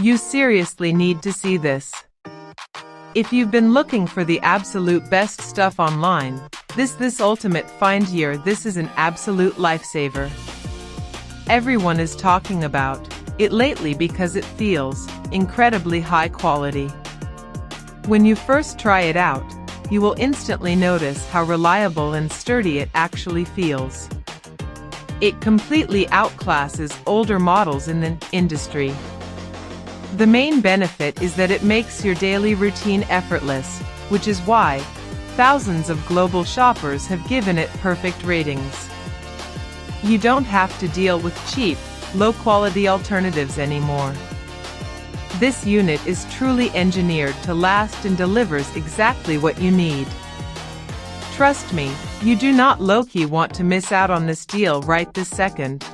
You seriously need to see this. If you've been looking for the absolute best stuff online, this ultimate find here, this is an absolute lifesaver. Everyone is talking about it lately because it feels incredibly high quality. When you first try it out, you will instantly notice how reliable and sturdy it actually feels. It completely outclasses older models in the industry. The main benefit is that it makes your daily routine effortless, which is why thousands of global shoppers have given it perfect ratings. You don't have to deal with cheap, low-quality alternatives anymore. This unit is truly engineered to last and delivers exactly what you need. Trust me, you do not low-key want to miss out on this deal right this second.